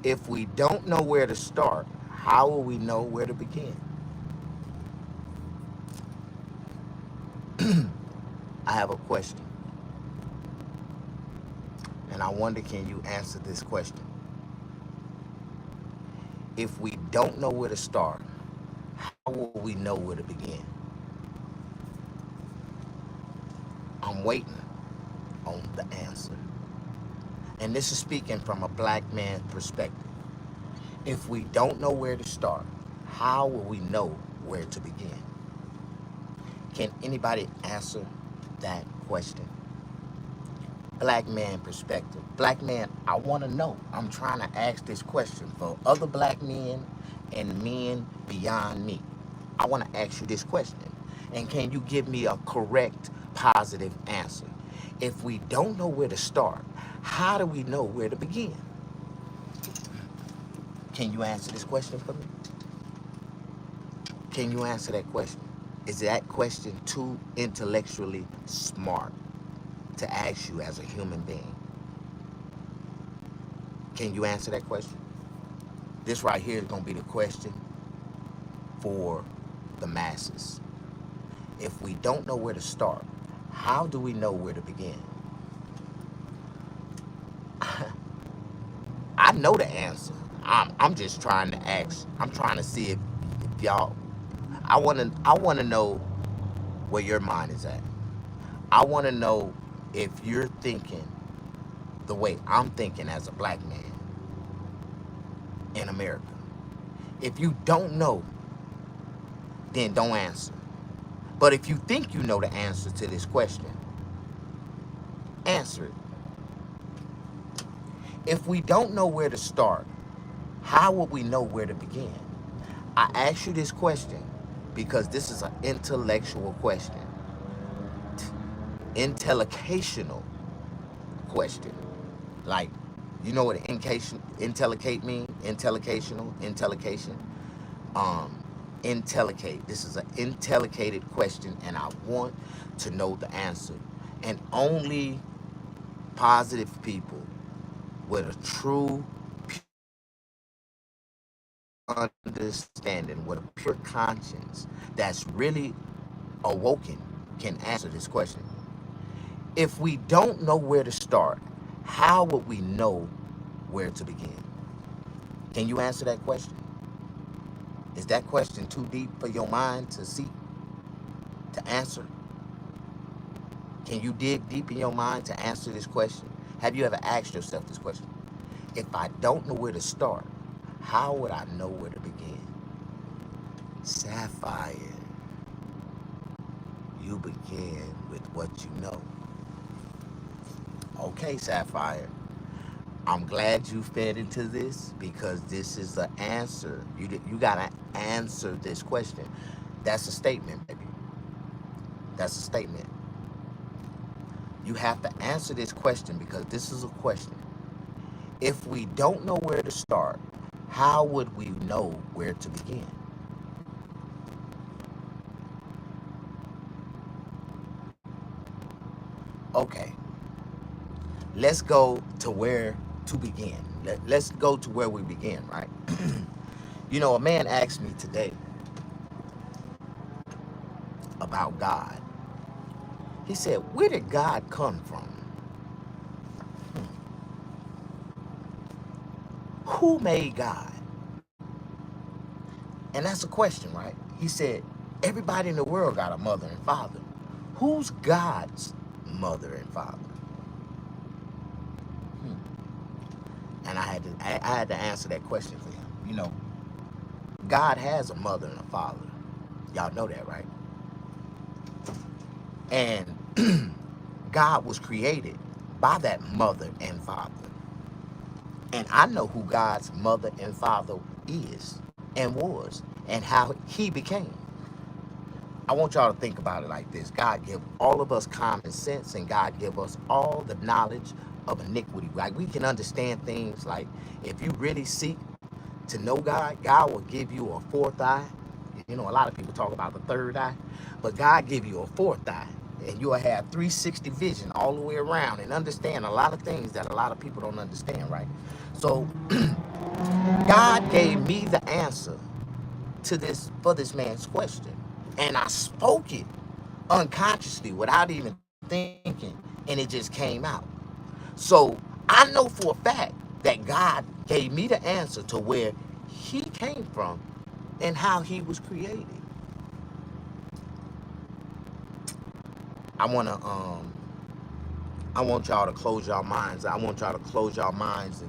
If we don't know where to start, how will we know where to begin? I have a question, and I wonder, can you answer this question? If we don't know where to start, how will we know where to begin? I'm waiting on the answer. And this is speaking from a black man's perspective. If we don't know where to start, how will we know where to begin? Can anybody answer that question? Black man perspective. Black man, I want to know. I'm trying to ask this question for other black men and men beyond me. I want to ask you this question. And can you give me a correct, positive answer? If we don't know where to start, how do we know where to begin? Can you answer this question for me? Can you answer that question? Is that question too intellectually smart to ask you as a human being? Can you answer that question? This right here is going to be the question for the masses. If we don't know where to start, how do we know where to begin? I know the answer. I'm just trying to ask. I'm trying to see if y'all. I want to know where your mind is at. I want to know if you're thinking the way I'm thinking as a black man in America. If you don't know, then don't answer. But if you think you know the answer to this question, answer it. If we don't know where to start, how will we know where to begin? I ask you this question because this is an intellectual question, intellectual question. Like, you know what intellecate mean? Intellication. Intellicate. This is an intellicated question, and I want to know the answer. And only positive people with a true understanding, with a pure conscience that's really awoken can answer this question. If we don't know where to start, how would we know where to begin? Can you answer that question? Is that question too deep for your mind to see, to answer? Can you dig deep in your mind to answer this question? Have you ever asked yourself this question? If I don't know where to start, how would I know where to begin? Sapphire, you begin with what you know. Okay, Sapphire, I'm glad you fed into this because this is the answer. You gotta answer this question. That's a statement, baby. That's a statement. You have to answer this question because this is a question. If we don't know where to start, how would we know where to begin? Okay, let's go to where to begin. Let's go to where we begin, right? You know, a man asked me today about God. He said, where did God come from? Who made God? And that's a question, right? He said, everybody in the world got a mother and father. Who's God's mother and father? And I had to answer that question for him. You know, God has a mother and a father. Y'all know that, right? And God was created by that mother and father. And I know who God's mother and father is and was and how he became. I want y'all to think about it like this. God give all of us common sense, and God give us all the knowledge of iniquity. Like, we can understand things. Like, if you really seek to know God, God will give you a fourth eye. You know, a lot of people talk about the third eye, but God give you a fourth eye, and you'll have 360 vision all the way around and understand a lot of things that a lot of people don't understand, right? So God gave me the answer to this for this man's question. And I spoke it unconsciously without even thinking, and it just came out. So I know for a fact that God gave me the answer to where he came from and how he was created. I wanna I want y'all to close your minds. I want y'all to close your minds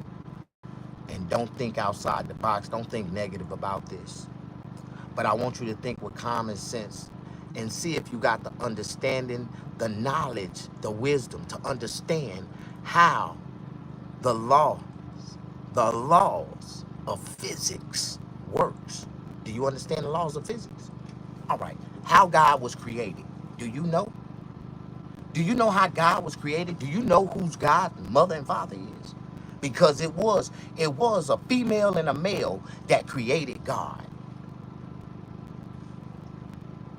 and don't think outside the box. Don't think negative about this. But I want you to think with common sense and see if you got the understanding, the knowledge, the wisdom to understand how the law, the laws of physics works. Do you understand the laws of physics? All right. How God was created. Do you know? Do you know how God was created? Do you know whose God, mother and father is? Because it was a female and a male that created God.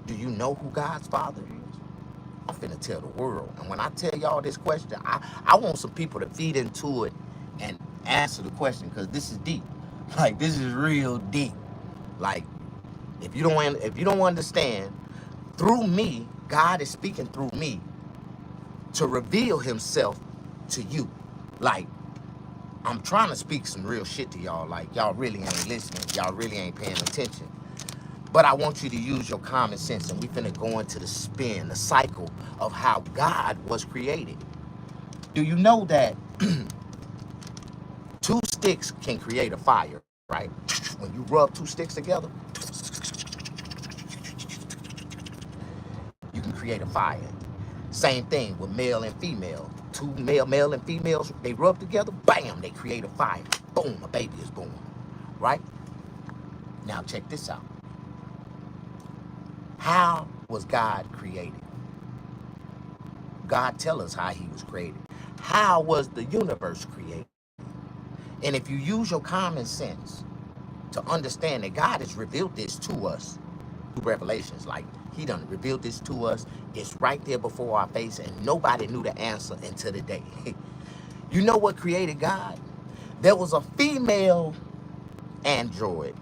Do you know who God's father is? I'm finna tell the world. And when I tell y'all this question, I want some people to feed into it and answer the question, because this is deep. Like, this is real deep. Like, if you don't understand, through me, God is speaking through me to reveal himself to you. Like, I'm trying to speak some real shit to y'all. Like, y'all really ain't listening. Y'all really ain't paying attention. But I want you to use your common sense, and we finna go into the spin, the cycle of how God was created. Do you know that two sticks can create a fire, right? When you rub two sticks together, you can create a fire. Same thing with male and female. Two male and females, they rub together, bam, they create a fire. Boom, a baby is born, right? Now check this out. How was God created? God tell us how he was created. How was the universe created? And if you use your common sense to understand that God has revealed this to us through revelations, like he done revealed this to us, it's right there before our face, and nobody knew the answer until today. You know what created God? There was a female asteroid.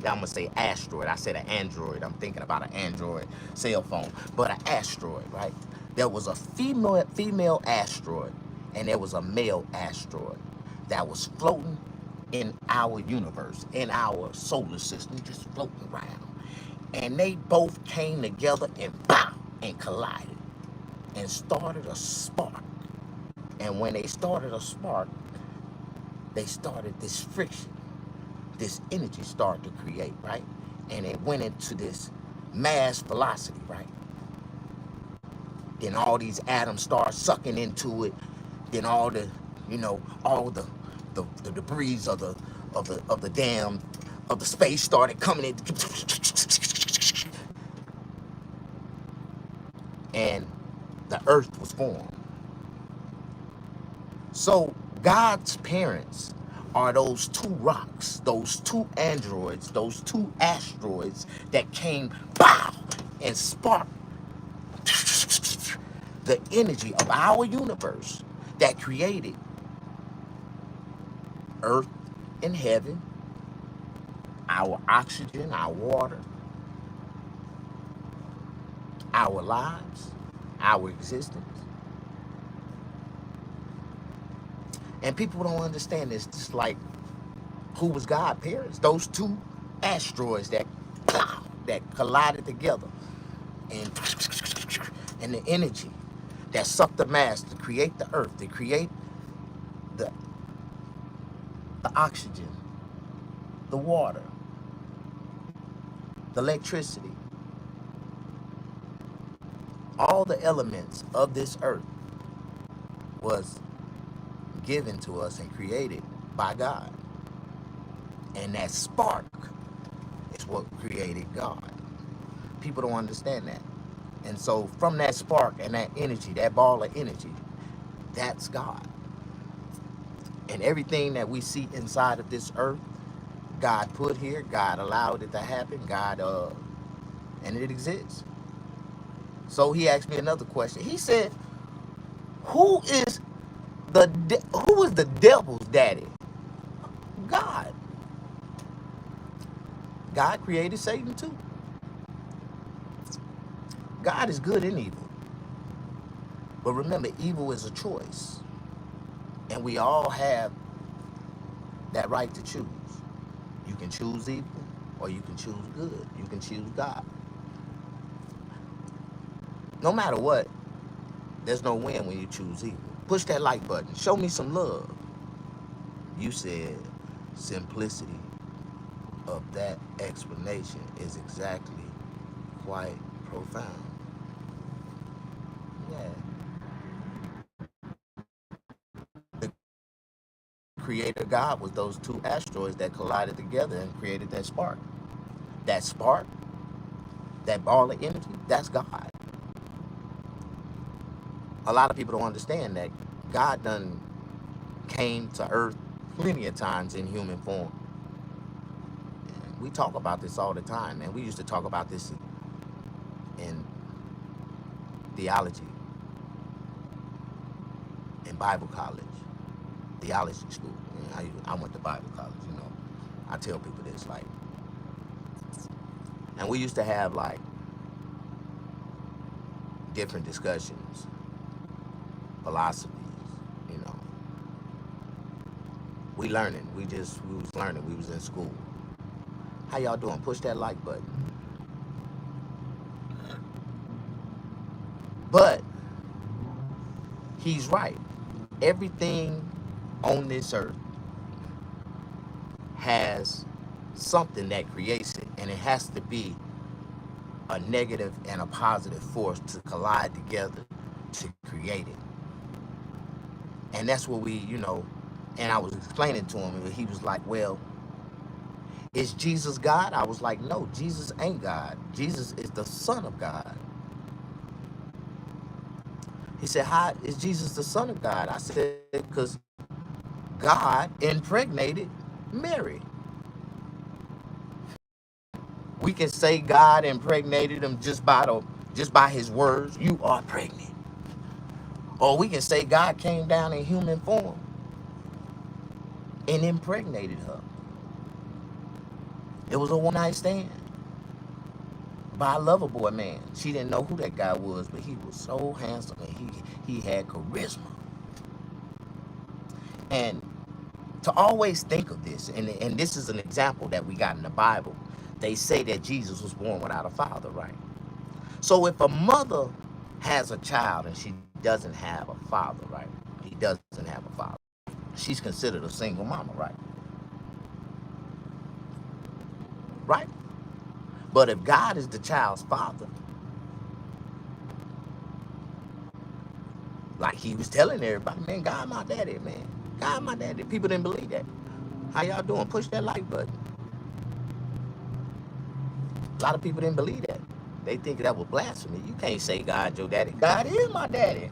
I'm gonna say asteroid. I said an android. I'm thinking about an Android cell phone, but an asteroid, right? There was a female asteroid, and there was a male asteroid that was floating in our universe, in our solar system, just floating around. And they both came together and bow and collided and started a spark. And when they started a spark, they started this friction. This energy started to create, right? And it went into this mass velocity, right? Then all these atoms start sucking into it. Then all the, all the debris of the dam of the space started coming in, and the Earth was formed. So God's parents are those two rocks, those two androids, those two asteroids that came, pow, and sparked the energy of our universe that created earth and heaven, our oxygen, our water, our lives, our existence. And people don't understand this. Just like, who was God's parents? Those two asteroids that collided together, and the energy that sucked the mass to create the earth, to create the oxygen, the water, the electricity, all the elements of this earth was given to us and created by God. And that spark is what created God. People don't understand that. And so from that spark and that energy, that ball of energy, that's God. And everything that we see inside of this earth, God put here, God allowed it to happen, and it exists. So he asked me another question. He said, who is the devil's daddy? God. God created Satan too. God is good and evil. But remember, evil is a choice. And we all have that right to choose. You can choose evil or you can choose good. You can choose God. No matter what, there's no win when you choose evil. Push that like button. Show me some love. You said simplicity of that explanation is exactly quite profound. Yeah. The creator God was those two asteroids that collided together and created that spark. That spark, that ball of energy, that's God. A lot of people don't understand that God done came to earth plenty of times in human form. And we talk about this all the time, man. We used to talk about this in theology, in Bible college, theology school. I went to Bible college, you know. I tell people this, like, and we used to have like different discussions, philosophies, you know. We learning. We was learning. We was in school. How y'all doing? Push that like button. But he's right. Everything on this earth has something that creates it, and it has to be a negative and a positive force to collide together to create it. And that's what we, you know, and I was explaining to him, and he was like, well, is Jesus God? I was like, no, Jesus ain't God. Jesus is the Son of God. He said, how is Jesus the Son of God? I said, because God impregnated Mary. We can say God impregnated him just by his words, you are pregnant. Or we can say God came down in human form and impregnated her. It was a one night stand by a lover boy man. She didn't know who that guy was, but he was so handsome and he had charisma. And to always think of this, and this is an example that we got in the Bible. They say that Jesus was born without a father, right? So if a mother has a child and she doesn't have a father, right? He doesn't have a father. She's considered a single mama, right? Right? But if God is the child's father, like he was telling everybody, man, God my daddy, man. God my daddy. People didn't believe that. How y'all doing? Push that like button. A lot of people didn't believe that. They think that was blasphemy. You can't say God your daddy. God is my daddy.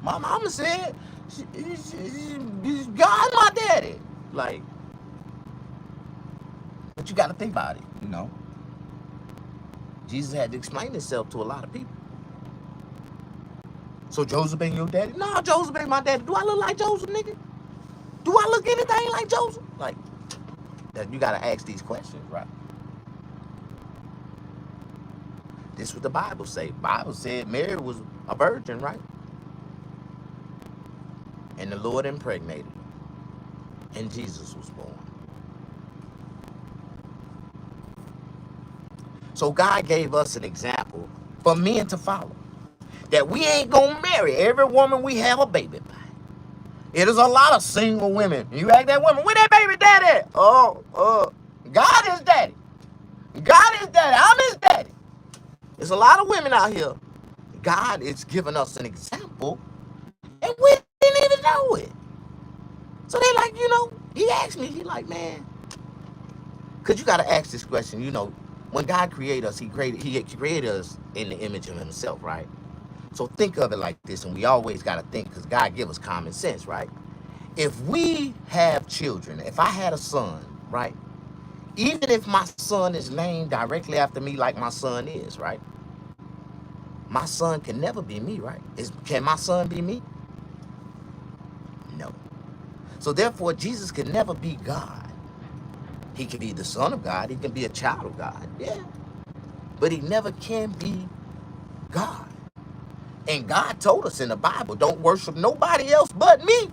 My mama said, God my daddy. Like, but you got to think about it, you know. Jesus had to explain himself to a lot of people. So Joseph ain't your daddy? No, Joseph ain't my daddy. Do I look like Joseph, nigga? Do I look anything like Joseph? Like, that you gotta ask these questions, right? This is what the Bible say. Bible said Mary was a virgin, right? And the Lord impregnated her. And Jesus was born. So God gave us an example for men to follow. That we ain't gonna marry every woman we have a baby by. It is a lot of single women. You ask that woman, where that baby daddy? God is daddy. God is daddy. I'm his daddy. There's a lot of women out here. God is giving us an example, and we didn't even know it. So they like, you know, he asked me, he like, man, because you got to ask this question, you know, when God created us, he created us in the image of himself, right? So think of it like this, and we always got to think, because God give us common sense, right? If we have children, if I had a son, right? Even if my son is named directly after me like my son is, right? My son can never be me, right? Can my son be me? No. So therefore, Jesus can never be God. He can be the son of God. He can be a child of God. Yeah. But he never can be God. And God told us in the Bible, don't worship nobody else but me.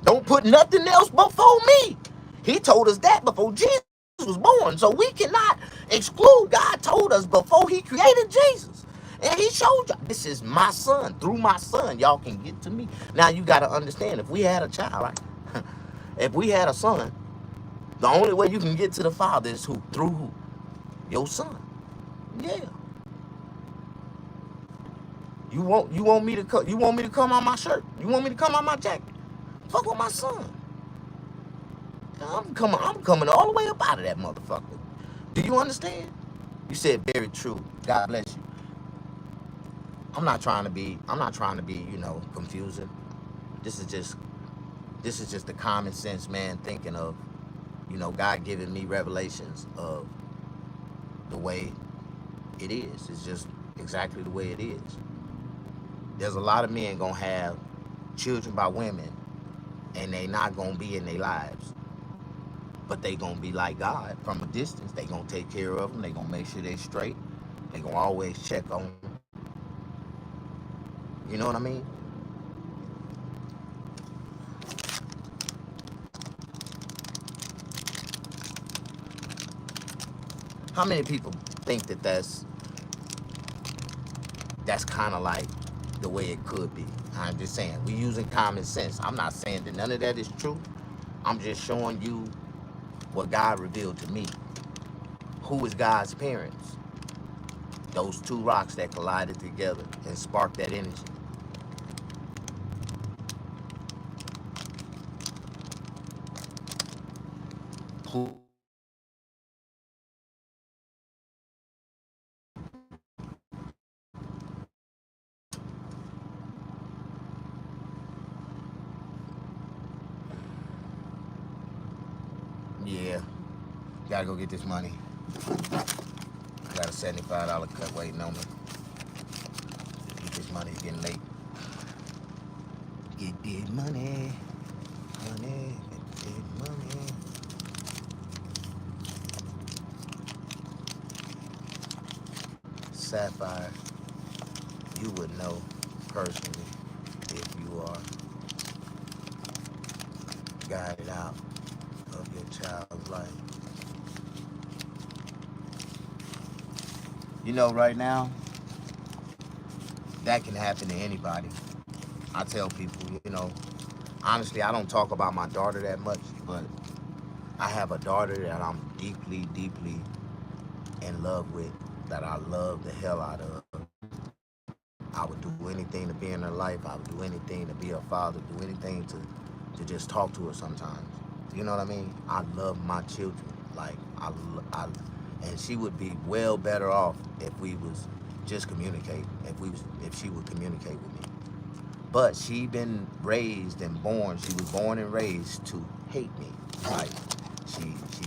Don't put nothing else before me. He told us that before Jesus was born. So we cannot exclude. God told us before he created Jesus. And he showed you, this is my son. Through my son, y'all can get to me. Now you got to understand, if we had a child, right? If we had a son, the only way you can get to the Father is who? Through who? Your son. Yeah. You want me to come on my shirt? You want me to come on my jacket? Fuck with my son. I'm coming all the way up out of that motherfucker. Do you understand? You said very true. God bless you. I'm not trying to be, confusing. This is just the common sense man thinking of, God giving me revelations of the way it is. It's just exactly the way it is. There's a lot of men gonna have children by women and they not gonna be in their lives. But they gonna be like God from a distance. They gonna take care of them. They gonna make sure they straight. They gonna always check on them. You know what I mean? How many people think that that's kind of like the way it could be? I'm just saying, we using common sense. I'm not saying that none of that is true. I'm just showing you what God revealed to me. Who is God's parents? Those two rocks that collided together and sparked that energy. Who? Yeah, gotta go get this money. I got a $75 cut waiting on me. Get this money, it's getting late. Get this money, money, get this money. Sapphire, you would know personally if you are guided out of your child's life. Right now, that can happen to anybody. I tell people, honestly, I don't talk about my daughter that much, but I have a daughter that I'm deeply, deeply in love with, that I love the hell out of. I would do anything to be in her life. I would do anything to be her father, do anything to just talk to her sometimes. You know what I mean? I love my children. Like, and she would be well better off if we was just communicate, if she would communicate with me. But she been raised and born, she was born and raised to hate me. Like, she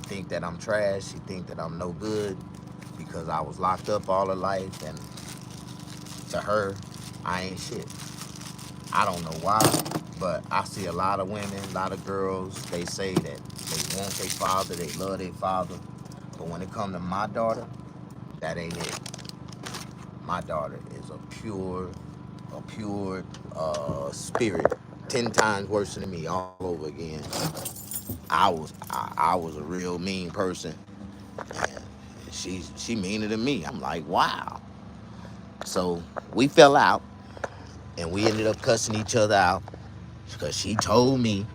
think that I'm trash, she think that I'm no good because I was locked up all her life, and to her, I ain't shit. I don't know why, but I see a lot of women, a lot of girls, they say that they want their father, they love their father, but when it comes to my daughter, that ain't it. My daughter is a pure spirit, 10 times worse than me all over again. I was a real mean person, and she meaner than me. I'm like, wow. So we fell out, and we ended up cussing each other out because she told me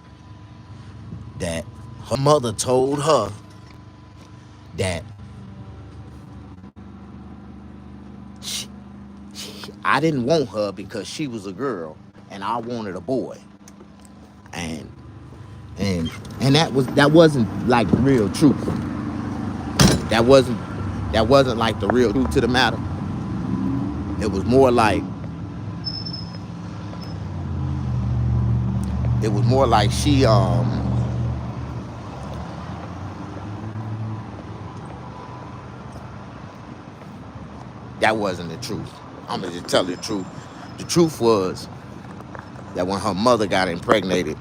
that her mother told her that I didn't want her because she was a girl and I wanted a boy. And and that wasn't like the real truth. That wasn't like the real truth to the matter. It was more like she that wasn't the truth. I'm gonna just tell you the truth. The truth was that when her mother got impregnated,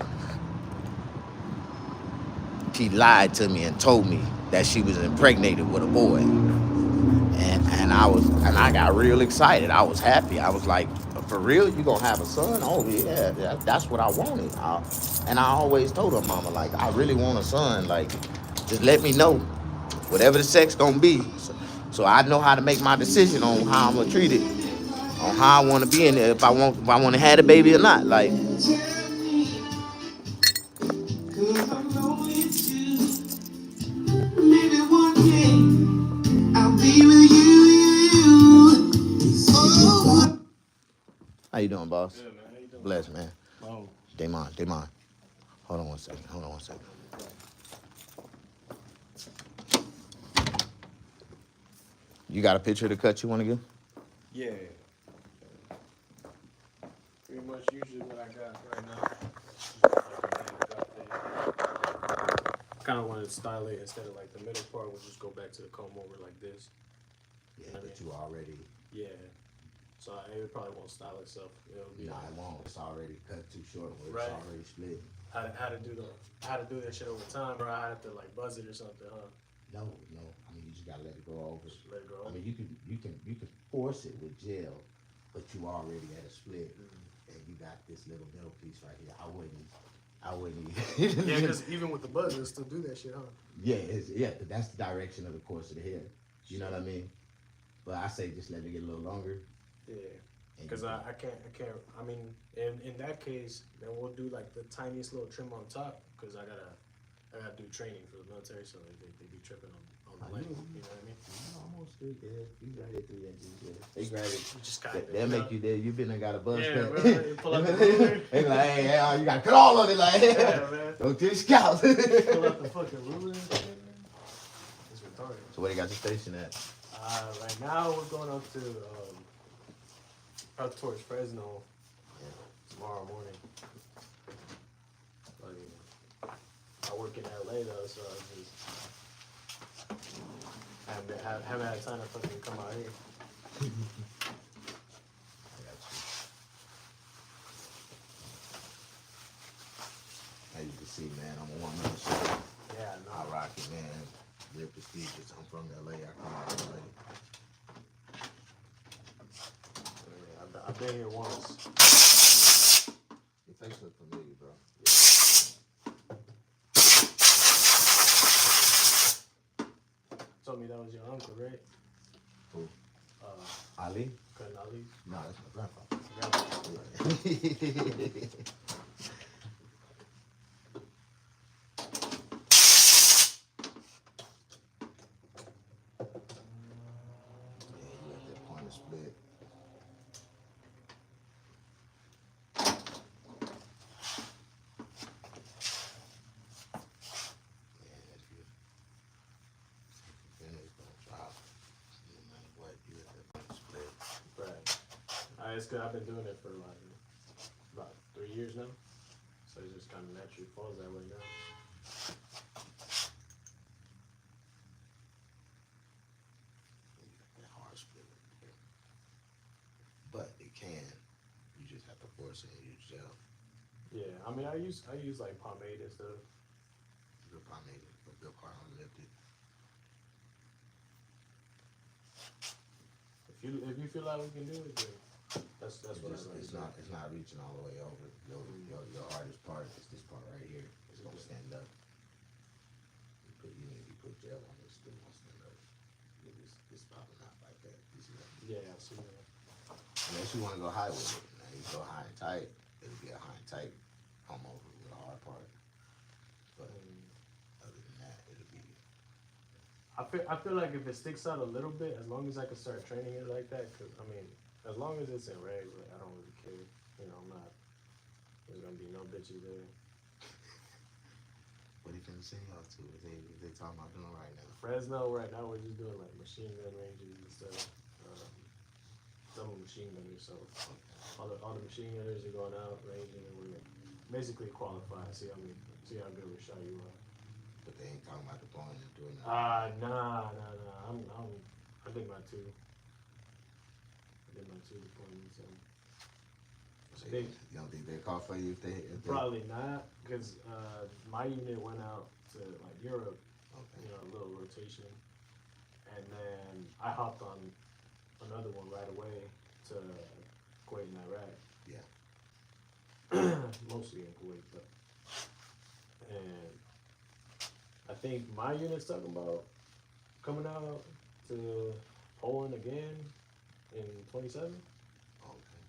she lied to me and told me that she was impregnated with a boy. And I got real excited. I was happy. I was like, for real, you gonna have a son? Oh yeah, that's what I wanted. And I always told her mama, like, I really want a son. Like, just let me know, whatever the sex gonna be, so I know how to make my decision on how I'm gonna treat it, on how I want to be in it, if I want to have a baby or not. Like, how you doing, boss? Good, man. How you doing? Bless, man. Oh, Damon. Hold on one second. You got a picture of the cut you want to give? yeah. Pretty much usually what I got right now. Kind of wanted to style it instead of like the middle part. We'll just go back to the comb over like this. Yeah, but you already. Yeah. So it probably won't style itself. It'll be Nah, it won't. It's already cut too short. Where right. It's already split. How to do that shit over time, or I have to like buzz it or something, huh? No. I mean, you just gotta let it grow over. Just let it grow. I mean, you can force it with gel, but you already at a split, and you got this little middle piece right here. I wouldn't. Yeah, because even with the buzz, it'll still do that shit, huh? Yeah, but that's the direction of the course of the hair. You know what I mean? But I say just let it get a little longer. Yeah. Because I can't. I mean, in that case, then we'll do like the tiniest little trim on top. Because I gotta do training for the military, so they be tripping on the length. You know what I mean? Almost 3, yeah. You got it 3 inches. Yeah. They grab it. Just kind of. They'll make you there. You been there, got a buzz Yeah, cut. bro. You pull up the ruler. They be like, hey, you gotta cut all of it, like, Yeah, man. don't do the scalp. Pull up the fucking ruler and shit, man. It's retarded. So where they got the station at? Right now we're going up towards Fresno tomorrow morning. But, I work in LA though, so I just haven't had time to fucking come out here. As you can see, man, I'm a one-man show. Yeah, no. I rock it, man. Real prestigious. I'm from LA. I come out of LA. Yeah, I've been here once. Your face look familiar, bro. Told me that was your uncle, right? Who? Ali? Cousin Ali. No, that's my grandfather. Grandpa. Yeah, you at that point of split. Yeah, that's good. Then it's gonna drop. No matter what, you at that point of split. Right. It's good. I've been doing it for like about 3 years now. So it just kind of naturally falls that way now. You got that hard split right there. But it can. You just have to force it and use gel. Yeah, I mean, I use like pomade and stuff. Good pomade, a good part unlifted. If you feel like we can do it, then that's what It's not reaching all the way over. Your hardest part is this part right here. It's gonna stand up. You put gel on this, still gonna stand up. It's popping out like that. You see that? Yeah, I see that. Unless you wanna go high with it. Now you go high and tight, it'll be a high and tight comb over with a hard part. But other than that, it'll be. I feel like if it sticks out a little bit, as long as I can start training it like that, cause I mean, as long as it's in regs, like, I don't really care. You know, I'm not. There's gonna be no bitches there. What are you finna send y'all to? What they talking about doing right now? Fresno, right now we're just doing like machine gun ranges and stuff. Double machine gunners, so all the machine gunners are going out ranging, and we're basically qualified. See how good of a shot you are. But they ain't talking about deploying and doing that. Nah. I did my two. Deployments. So You don't think they call for you if they probably not, because my unit went out to like for a Okay. little rotation, and then I hopped on another one right away to Kuwait and Iraq. Yeah. Mostly in Kuwait, but and I think my unit's talking about coming out to Poland again in 27. Okay.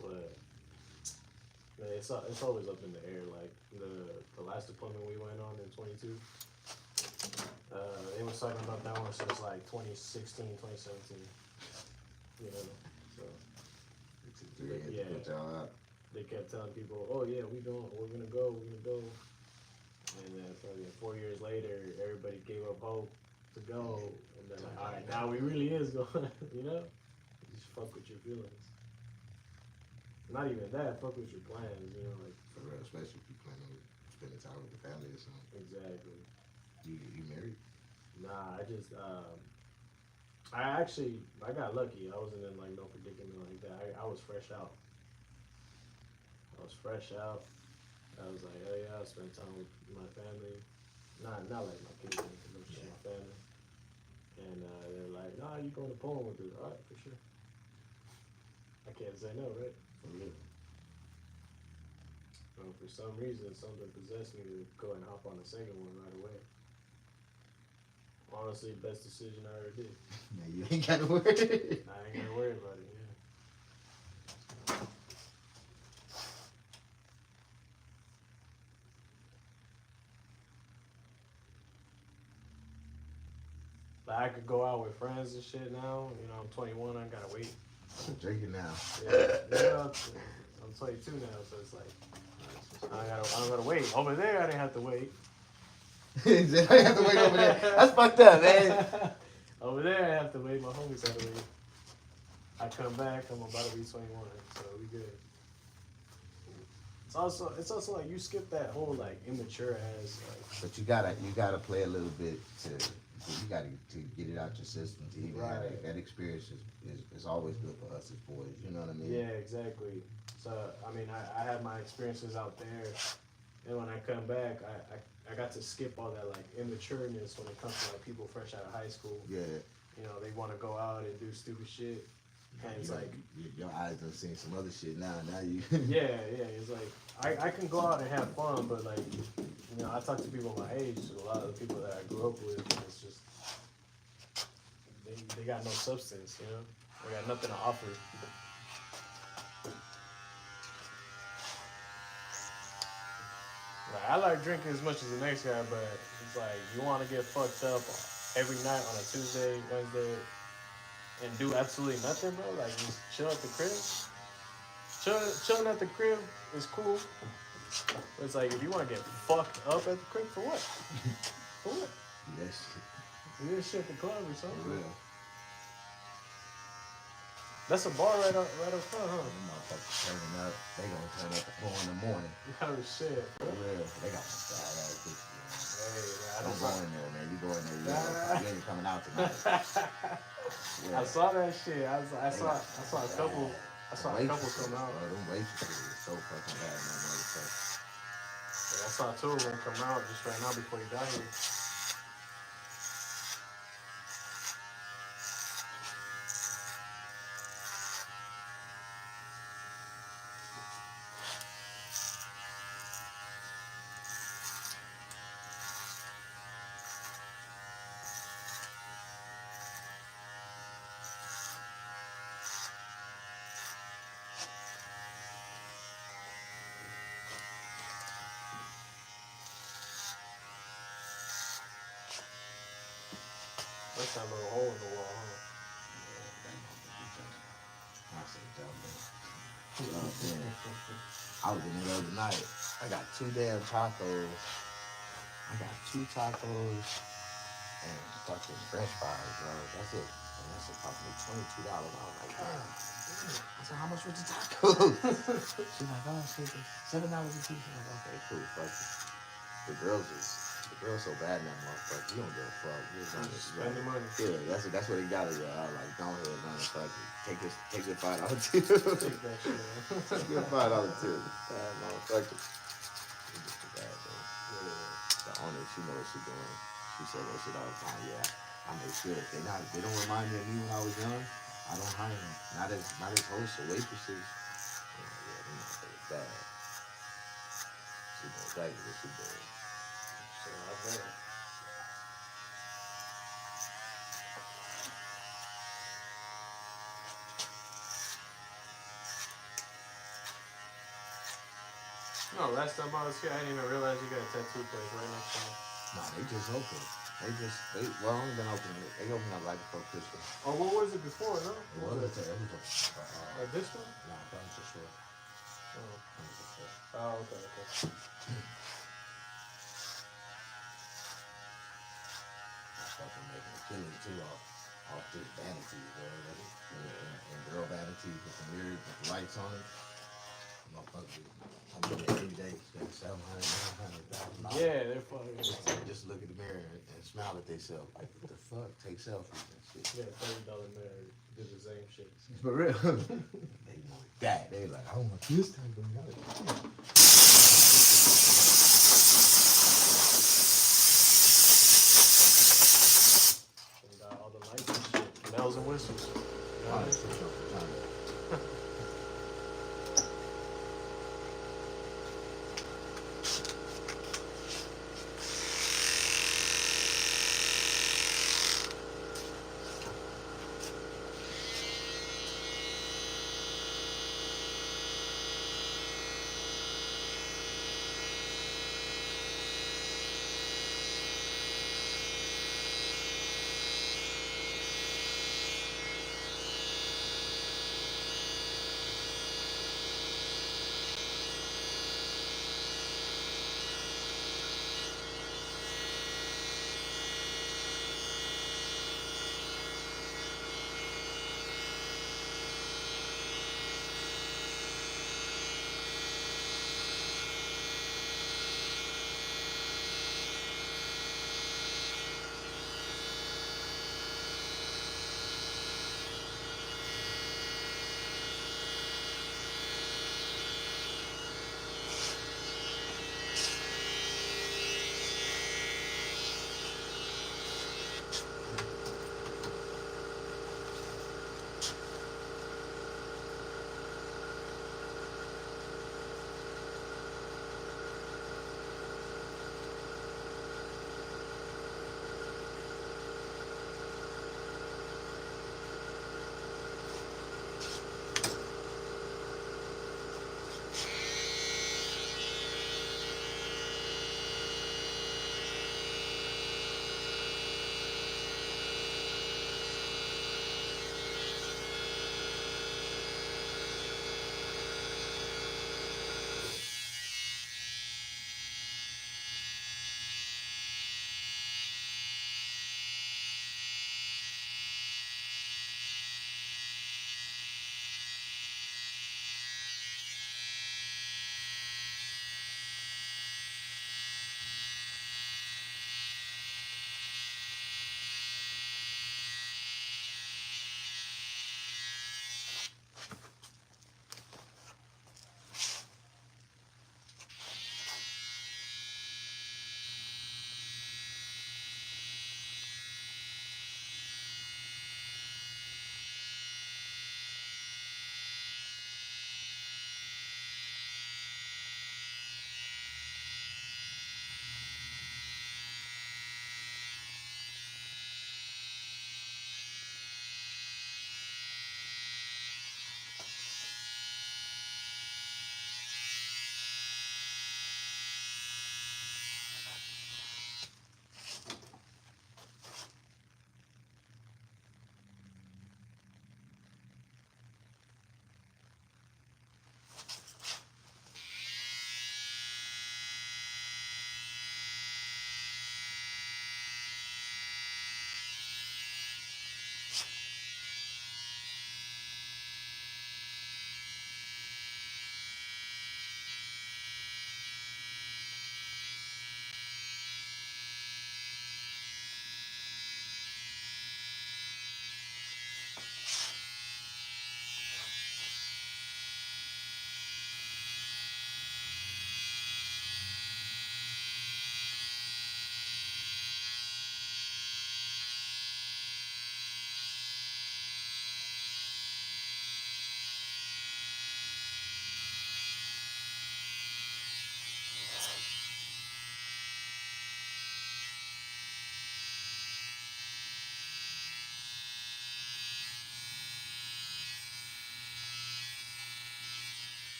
But man, it's always up in the air. Like the last deployment we went on in 22, they was talking about that one since like 2016, 2017. You know, so yeah. Put y'all out. They kept telling people, "Oh yeah, we're gonna go," and then fucking 4 years later, everybody gave up hope to go, and then like, all right, now we really is going. You know, just fuck with your feelings. Not even that, fuck with your plans. You know, like For real, especially if you plan on spending time with the family or something. exactly. You married? Nah, I got lucky. I wasn't in like no predicament like that. I was fresh out. I was like, oh yeah, I spend time with my family. Not like my kids, because it's just my family. And they're like, nah, you going to Poland with us? All right, for sure. I can't say no, right? For real. For some reason, something possessed me to go and hop on the second one right away. Honestly, best decision I ever did. Now you ain't gotta worry. I ain't gotta worry about it, yeah. Like, I could go out with friends and shit now. You know, I'm 21, I gotta wait. I'm drinking now. Yeah, I'm 22 now, so it's like, I don't gotta wait. Over there, I didn't have to wait. I have to wait over there. That's fucked up, man. Over there, I have to wait. My homies have to wait. I come back, I'm about to be 21, so we good. It's also like you skip that whole like immature ass like. But you gotta play a little bit you gotta to get it out your system to even have that experience is always good for us as boys. You know what I mean? Yeah, exactly. So I mean, I had my experiences out there, and when I come back, I got to skip all that like immatureness when it comes to like people fresh out of high school. Yeah. You know, they want to go out and do stupid shit, and it's like your eyes done seen some other shit now. Now you. yeah, it's like I can go out and have fun, but like you know, I talk to people my age, a lot of the people that I grew up with, and it's just they got no substance, you know, they got nothing to offer. Like, I like drinking as much as the next guy, but it's like you want to get fucked up every night on a Tuesday, Wednesday, and do absolutely nothing, bro. Like just chill at the crib. Chilling at the crib is cool. But it's like if you want to get fucked up at the crib, for what? For what? Yes. Do this shit at the club or For something. real. That's a bar right up front, huh? Them motherfuckers turning up. They gonna turn up at 4 in the morning. Oh shit. For real. They got some badass bitches. Hey, man, Don't go in there, man. You go in there, you ain't coming out tonight. Yeah. I saw that shit. I saw a couple. I saw a couple come out. Bro, them waitresses is so fucking bad, man, motherfucker. I saw two of them come out just right now before you got here. That's that little hole in the wall, huh? I said, dumb, man. I was in there the other night. I got 2 damn tacos. I got 2 tacos and fucking French fries, bro. That's it. And that shit cost me $22. I was like, damn. I said, how much was the tacos? She's like, oh shit, $7 a piece. I'm like, okay, cool, fuck it. The girls so bad in that motherfucker. You don't give a fuck. You just don't Spend the money. Yeah, that's what they got to do. I was like, go ahead, man, fuck it. Take your $5 too. Take that shit, man. Take your $5 too. Motherfucker. It's just too bad, bro. Yeah. The on it. She knows what she's doing. She said that shit all the time. Yeah, I make sure if they don't remind me of me when I was young, I don't hire them. Not as hosts or waitresses. Yeah, them motherfuckers bad. She knows exactly what she doing. So I better. No, last time I was here, I didn't even realize you got a tattoo place right next door. Nah, they just open. Well, only been open. They opened up right before Christmas. Oh, what was it before, no? It was a, This one? nah, furniture store. Oh, Furniture store. oh okay, okay. I fucking making a killing too off this vanity, bro. And girl vanity with the mirrors with the lights on it. Motherfucker, I'm in there every day, spend $700, $900,000. Yeah, they're fucking. Just look at the mirror and smile at themselves. Like, what the fuck? Take selfies and shit. Yeah, $30 mirror did the same shit. For real. They want that. They like, I want this type of mirror. And got all the lights and shit, bells and whistles. You know what I mean?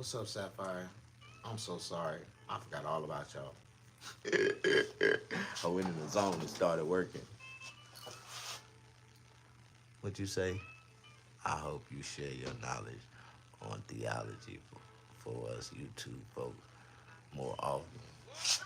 What's up, Sapphire? I'm so sorry. I forgot all about y'all. I went in the zone and started working. What you say? I hope you share your knowledge on theology for us YouTube folks more often.